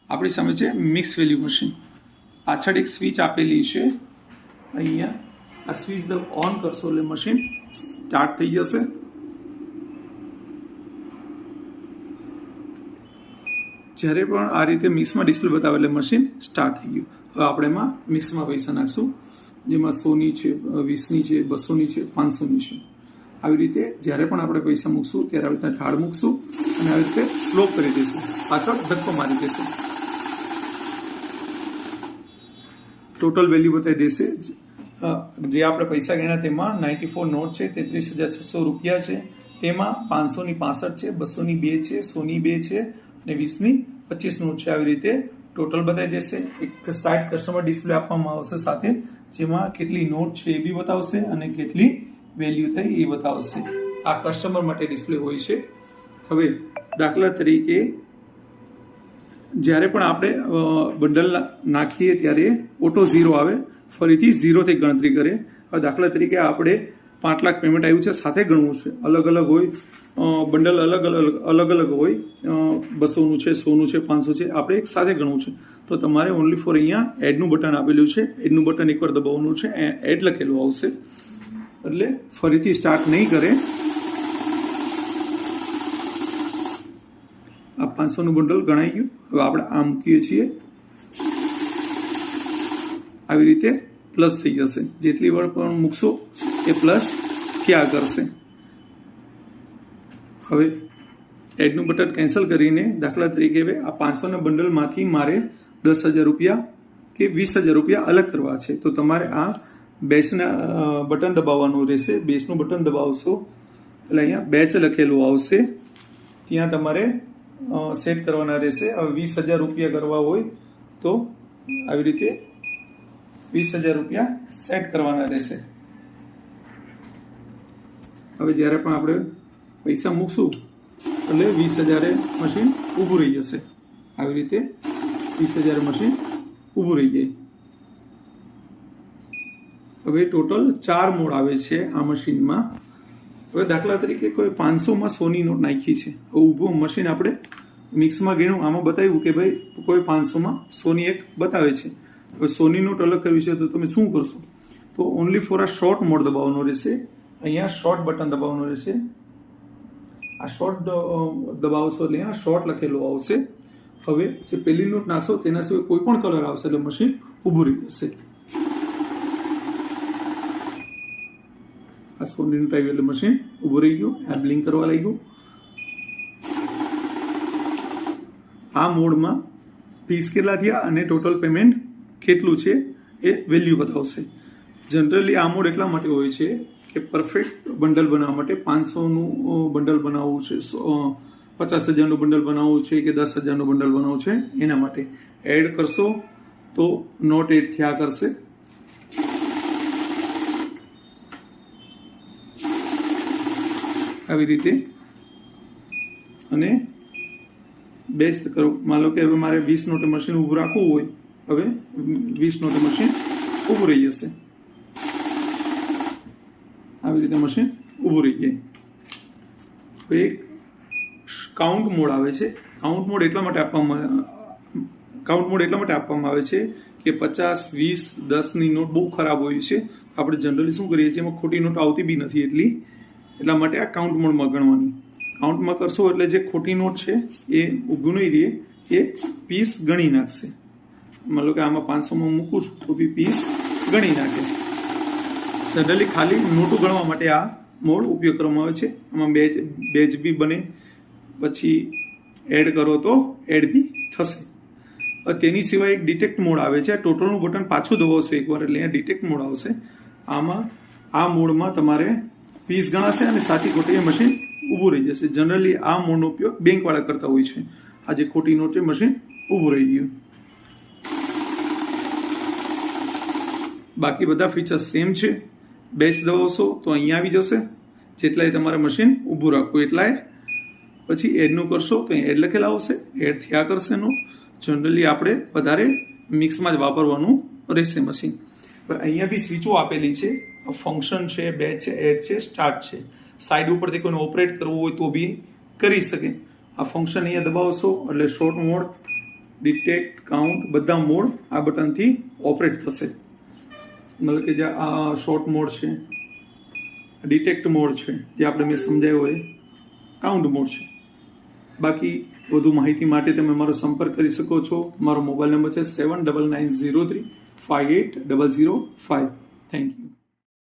આપણી સામે છે મિક્સ વેલ્યુ મશીન. પાછળ એક સ્વિચ આપેલી છે. અહીંયા આ સ્વિચ ઓન કરશો એટલે મશીન સ્ટાર્ટ થઈ જશે. જ્યારે પણ આ રીતે મિક્સમાં ડિસ્પ્લે બતાવે એટલે મશીન સ્ટાર્ટ થઈ ગયું. હવે આપણે એમાં મિક્સમાં પૈસા નાખશું, જેમાં 100ની છે, 20ની છે, 200ની છે, 500ની છે. આવી રીતે જ્યારે પણ આપણે પૈસા મૂકશું ત્યારે આવી રીતના ઢાળ મૂકશું અને આવી રીતે સ્લો કરી દઈશું, પાછળ ધક્કો મારી દઈશું. ટોટલ વેલ્યુ બતાવી દેશે. જે આપણે પૈસા ગણ્યા તેમાં 94 નોટ છે, 33,600 રૂપિયા છે. તેમાં 500ની 65 છે, 200ની 2 છે, 100ની 2 છે અને 20ની 25 નોટ છે. આવી રીતે ટોટલ બતાવી દેશે. એક સાઇડ કસ્ટમર ડિસ્પ્લે આપવામાં આવશે સાથે, જેમાં કેટલી નોટ છે એ બી બતાવશે અને કેટલી વેલ્યુ થઈ એ બતાવશે. આ કસ્ટમર માટે ડિસ્પ્લે હોય છે. હવે દાખલા તરીકે જ્યારે પણ આપણે બંડલ નાખીએ ત્યારે ઓટો 0 આવે, ફરીથી 0 થી ગણતરી કરે. હવે દાખલા તરીકે આપણે 5 લાખ પેમેન્ટ આવ્યું છે, સાથે ગણવું છે. અલગ અલગ હોય, બંડલ અલગ અલગ હોય, 200નું છે, 100નું છે, 500 છે, આપણે એક સાથે ગણવું છે. તો તમારે ઓનલી ફોર અહીંયા એડનું બટન આપેલું છે, એડનું બટન એકવાર દબાવવાનું છે, એડ લખેલું આવશે એટલે ફરીથી સ્ટાર્ટ નહીં કરે. આ 500નું બંડલ ગણાઈ ગયું. હવે આપણે આ મૂકીએ છીએ, આવી રીતે પ્લસ થઈ જશે. જેટલી વાર પણ મૂકશો એ પ્લસ થયા કરશે. હવે એડનું બટન કેન્સલ કરીને દાખલા તરીકે હવે આ 500ના બંડલમાંથી મારે 10,000 રૂપિયા કે 20,000 રૂપિયા અલગ કરવા છે, તો તમારે આ બેચના બટન દબાવવાનું રહેશે. બેચનું બટન દબાવશો એટલે અહીંયા બેચ લખેલું આવશે, ત્યાં તમારે સેટ કરવાના રહેશે. હવે 20,000 રૂપિયા કરવા હોય તો આવી રીતે 20,000 રૂપિયા સેટ કરવાના રહેશે. હવે જ્યારે પણ આપણે પૈસા મૂકશું એટલે 20,000 મશીન ઊભું રહી જશે. આવી રીતે 20,000 મશીન ઊભું રહી જાય. હવે ટોટલ 4 મોડ આવે છે આ મશીનમાં. હવે દાખલા તરીકે કોઈ 500માં 100ની નોટ નાખી છે, ઊભું મશીન આપણે મિક્સમાં ગણ્યું, આમાં બતાવ્યું કે ભાઈ કોઈ 500માં 100ની એક બતાવે છે. હવે 100ની નોટ અલગ કરવી છે તો તમે શું કરશો? તો ઓનલી ફોર આ શોર્ટ મોડ દબાવવાનો રહેશે. અહીંયા શોર્ટ બટન દબાવવાનું રહેશે. આ શોર્ટ દબાવશો એટલે અહીંયા શોર્ટ લખેલું આવશે. હવે જે પહેલી નોટ નાખશો તેના સિવાય કોઈ પણ કલર આવશે એટલે મશીન ઊભું રહી જશે. આ 100ની નોટ આવી એટલે મશીન ઊભું રહી ગયું. આ બ્લિંક કરવા લાગ્યું. આ મોડમાં પીસ કેટલા થયા અને ટોટલ પેમેન્ટ કેટલું છે એ વેલ્યુ બતાવશે. જનરલી આ મોડ એટલા માટે હોય છે કે પરફેક્ટ બંડલ બનાવવા માટે 500નું બંડલ બનાવવું છે, 50,000નું બંડલ બનાવવું છે કે 10,000નું બંડલ બનાવવું છે, એના માટે એડ કરશો તો નોટ એડ થયા કરશે. આવી રીતે અને બેચ કરો. માનો કે હવે મારે 20 નોટે મશીન ઊભું રાખવું હોય, હવે 20 નોટે મશીન ઊભું રહી જશે. આવી રીતે મશીન ઊભું રહી જાય. એક કાઉન્ટ મોડ આવે છે. કાઉન્ટ મોડ એટલા માટે આપવામાં આવે છે કે 50, 20, 10ની નોટ બહુ ખરાબ હોય છે. આપણે જનરલી શું કરીએ છીએ, એમાં ખોટી નોટ આવતી બી નથી એટલા માટે આ કાઉન્ટ મોડમાં ગણવાની. કાઉન્ટમાં કરશો એટલે જે ખોટી નોટ છે એ ઊભું નહીં રહે, એ પીસ ગણી નાખશે. માનો કે આમાં 500માં મૂકું છું તો બી પીસ ગણી નાખે. જનરલી ખાલી નોટો ગણવા માટે આ મોડ ઉપયોગ કરવામાં આવે છે. આમાં બેચ બી બને, પછી એડ કરો તો એડ બી થશે. તેની સિવાય એક ડિટેક્ટ મોડ આવે છે. ટોટલનું બટન પાછું દબાવશો એકવાર એટલે અહીંયા ડિટેક્ટ મોડ આવશે. આમાં આ મોડમાં તમારે પીસ ગણાશે અને સાચી ખોટી મશીન ઊભું રહી જશે. જનરલી આ મોડનો ઉપયોગ બેંકવાળા કરતા હોય છે. આ જે ખોટી નોટ છે મશીન ઊભું રહી ગયું. બાકી બધા ફીચર્સ સેમ છે. બેચ દબાવશો તો અહીંયા આવી જશે. જેટલાય તમારે મશીન ઊભું રાખવું એટલાય. પછી એડનું કરશો તો એડ લખેલા આવશે, એડ થયા કરશે નો. જનરલી આપણે વધારે મિક્સમાં જ વાપરવાનું રહેશે મશીન. અહીંયા બી સ્વિચો આપેલી છે. ફંક્શન છે, બેચ છે, એડ છે, સ્ટાર્ટ છે. સાઈડ ઉપરથી કોઈને ઓપરેટ કરવું હોય તો બી કરી શકે. આ ફંક્શન અહીંયા દબાવશો એટલે શોર્ટ મોડ ડિટેક્ટ, કાઉન્ટ બધા મોડ આ બટનથી ઓપરેટ થશે. મતલબ કે જે આ શોર્ટ મોડ છે, ડિટેક્ટ મોડ છે, જે આપણે મેં સમજાવ્યો એ કાઉન્ટ મોડ છે. બાકી વધુ માહિતી માટે તમે મારો સંપર્ક કરી શકો છો. મારો મોબાઈલ નંબર છે 7990358005. Thank you.